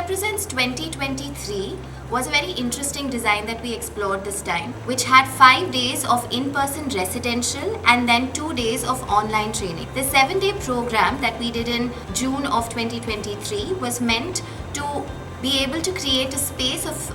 Represents 2023 was a very interesting design that we explored this time, which had 5 days of in-person residential and then 2 days of online training. The 7-day program that we did in June of 2023 was meant to be able to create a space of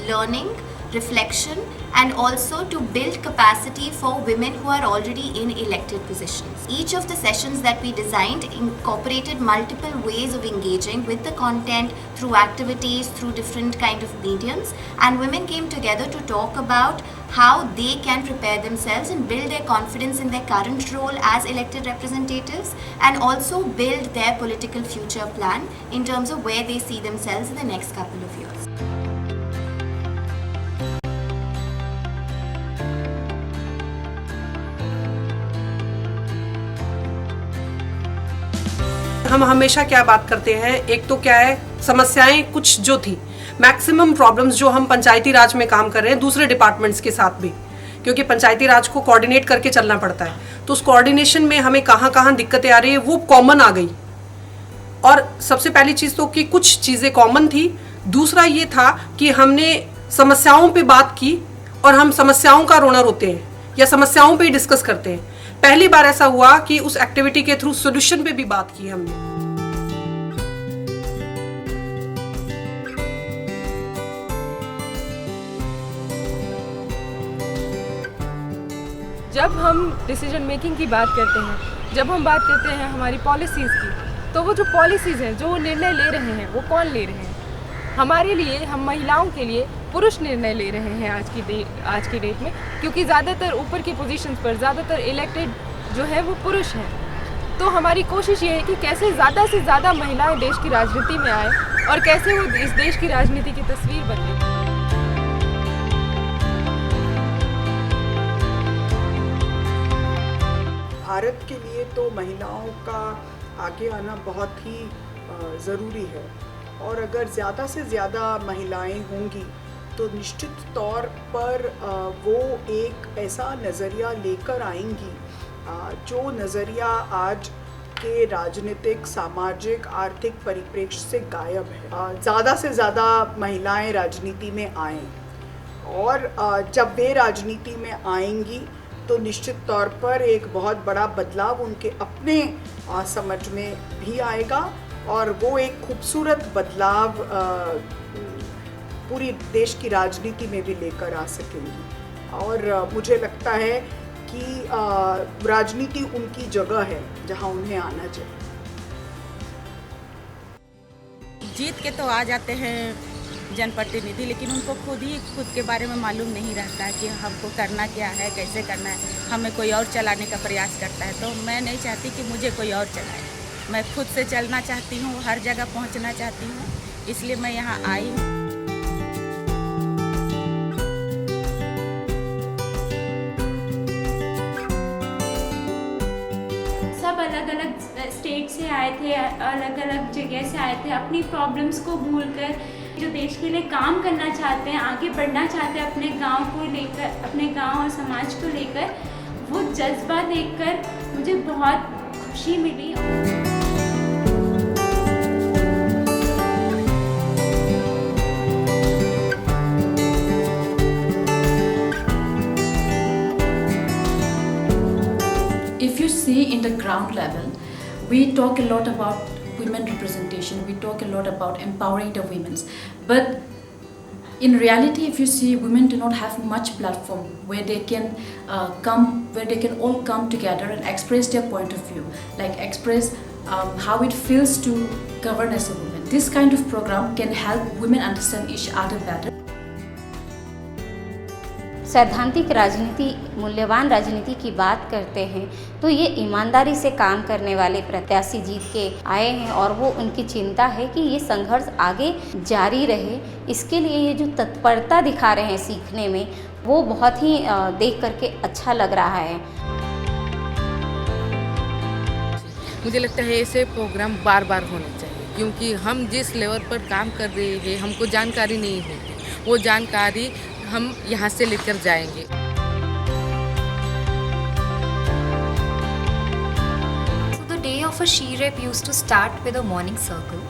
learning, reflection, and also to build capacity for women who are already in elected positions. Each of the sessions that we designed incorporated multiple ways of engaging with the content through activities, through different kind of mediums, and women came together to talk about how they can prepare themselves and build their confidence in their current role as elected representatives, and also build their political future plan in terms of where they see themselves in the next couple of years. हम हमेशा क्या बात करते हैं, एक तो क्या है, समस्याएं कुछ जो थी, मैक्सिमम प्रॉब्लम्स जो हम पंचायती राज में काम कर रहे हैं दूसरे डिपार्टमेंट्स के साथ भी, क्योंकि पंचायती राज को कोऑर्डिनेट करके चलना पड़ता है, तो उस कोऑर्डिनेशन में हमें कहाँ कहाँ दिक्कतें आ रही है वो कॉमन आ गई। और सबसे पहली चीज़ तो कि कुछ चीज़ें कॉमन थी, दूसरा ये था कि हमने समस्याओं पे बात की और हम समस्याओं का रोना रोते हैं या समस्याओं पे ही डिस्कस करते हैं। पहली बार ऐसा हुआ कि उस एक्टिविटी के थ्रू सॉल्यूशन पे भी बात की हमने। जब हम डिसीजन मेकिंग की बात करते हैं, जब हम बात करते हैं हमारी पॉलिसीज़ की, तो वो जो पॉलिसीज़ हैं, जो निर्णय ले रहे हैं, वो कौन ले रहे हैं? हमारे लिए, हम महिलाओं के लिए पुरुष निर्णय ले रहे हैं आज की डेट में, क्योंकि ज़्यादातर ऊपर की पोजीशंस पर ज़्यादातर इलेक्टेड जो है वो पुरुष हैं। तो हमारी कोशिश ये है कि कैसे ज़्यादा से ज़्यादा महिलाएं देश की राजनीति में आए और कैसे वो इस देश की राजनीति की तस्वीर बदले। भारत के लिए तो महिलाओं का आगे आना बहुत ही ज़रूरी है, और अगर ज़्यादा से ज़्यादा महिलाएं होंगी तो निश्चित तौर पर वो एक ऐसा नज़रिया लेकर आएंगी जो नज़रिया आज के राजनीतिक, सामाजिक, आर्थिक परिप्रेक्ष्य से गायब है। ज़्यादा से ज़्यादा महिलाएं राजनीति में आएं, और जब वे राजनीति में आएंगी तो निश्चित तौर पर एक बहुत बड़ा बदलाव उनके अपने समझ में भी आएगा, और वो एक खूबसूरत बदलाव पूरी देश की राजनीति में भी लेकर आ सकेंगी। और मुझे लगता है कि राजनीति उनकी जगह है जहां उन्हें आना चाहिए। जीत के तो आ जाते हैं जनप्रतिनिधि, लेकिन उनको खुद के बारे में मालूम नहीं रहता है कि हमको करना क्या है, कैसे करना है। हमें कोई और चलाने का प्रयास करता है, तो मैं नहीं चाहती कि मुझे कोई और चलाए। मैं खुद से चलना चाहती हूँ, हर जगह पहुँचना चाहती हूँ, इसलिए मैं यहाँ आई हूँ। सब अलग अलग स्टेट से आए थे, अलग अलग जगह से आए थे, अपनी प्रॉब्लम्स को भूलकर जो देश के लिए काम करना चाहते हैं, आगे बढ़ना चाहते हैं अपने गांव को लेकर, अपने गांव और समाज को लेकर, वो जज्बा देखकर मुझे बहुत खुशी मिली। If you see in the ground level, we talk a lot about women representation, we talk a lot about empowering the women, but in reality, if you see, women do not have much platform where they can where they can all come together and express their point of view, like express how it feels to govern as a woman. This kind of program can help women understand each other better. सैद्धांतिक राजनीति, मूल्यवान राजनीति की बात करते हैं तो ये ईमानदारी से काम करने वाले प्रत्याशी जीत के आए हैं, और वो उनकी चिंता है कि ये संघर्ष आगे जारी रहे। इसके लिए ये जो तत्परता दिखा रहे हैं सीखने में, वो बहुत ही देख करके अच्छा लग रहा है। मुझे लगता है ऐसे प्रोग्राम बार बार होने चाहिए, क्योंकि हम जिस लेवल पर काम कर रहे हैं हमको जानकारी नहीं होती, वो जानकारी हम यहाँ से लेकर जाएंगे। So the day of a she-rep used to start with a morning circle,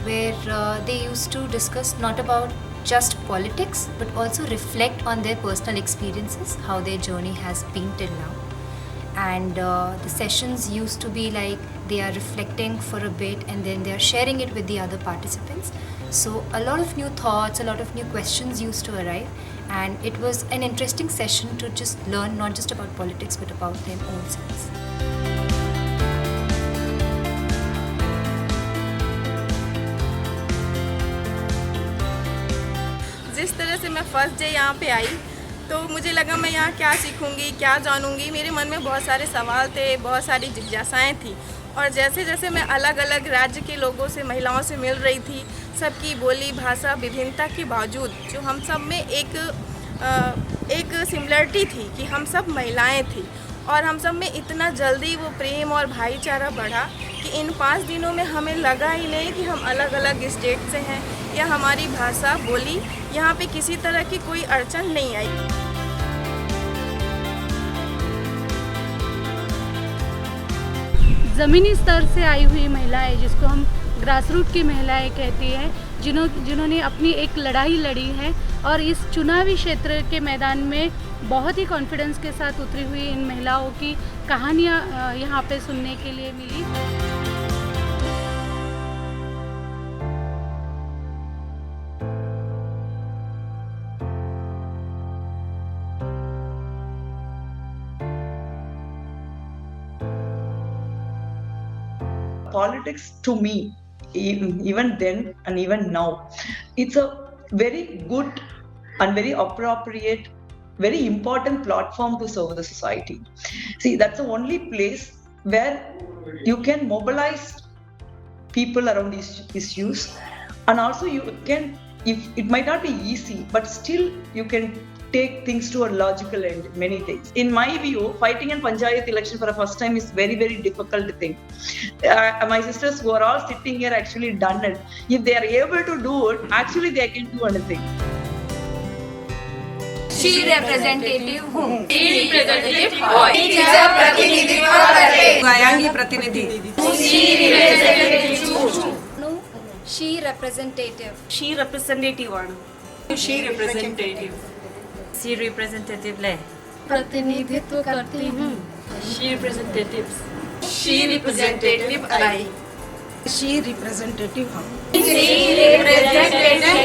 where they used to discuss not about just politics but also reflect on their personal experiences, how their journey has been till now. And the sessions used to be like they are reflecting for a bit and then they are sharing it with the other participants. So a lot of new thoughts, a lot of new questions used to arrive, and it was an interesting session to just learn not just about politics but about their own selves. जिस तरह से मैं first day यहाँ पे आई तो मुझे लगा मैं यहाँ क्या सीखूँगी, क्या जानूँगी। मेरे मन में बहुत सारे सवाल थे, बहुत सारी जिज्ञासाएँ थी। और जैसे जैसे मैं अलग अलग राज्य के लोगों से, महिलाओं से मिल रही थी, सबकी बोली भाषा विभिन्नता के बावजूद जो हम सब में एक सिमिलरिटी थी कि हम सब महिलाएं थी। और हम सब में इतना जल्दी वो प्रेम और भाईचारा बढ़ा कि इन 5 दिनों में हमें लगा ही नहीं कि हम अलग अलग स्टेट से हैं या हमारी भाषा बोली यहाँ पे किसी तरह की कोई अड़चन नहीं आई। ज़मीनी स्तर से आई हुई महिलाएं, जिसको हम ग्रास रूट की महिलाएं कहती हैं, जिन्होंने अपनी एक लड़ाई लड़ी है और इस चुनावी क्षेत्र के मैदान में बहुत ही कॉन्फिडेंस के साथ उतरी हुई इन महिलाओं की कहानियाँ यहाँ पे सुनने के लिए मिली। Politics to me, even then and even now, it's a very good and very appropriate, very important platform to serve the society. See, that's the only place where you can mobilize people around these issues, and also you can, if it might not be easy, but still you can take things to a logical end, many things. In my view, fighting in Panchayat election for the first time is very, very difficult thing. My sisters who are all sitting here actually done it. If they are able to do it, actually they can do anything. She representative whom? She representative boy. गायांगी प्रतिनिधि। She representative who? She representative. She representative one. She representative. She representative ले. प्रतिनिधित्व करती हूँ। She representatives. She representative I. She representative हम। She representative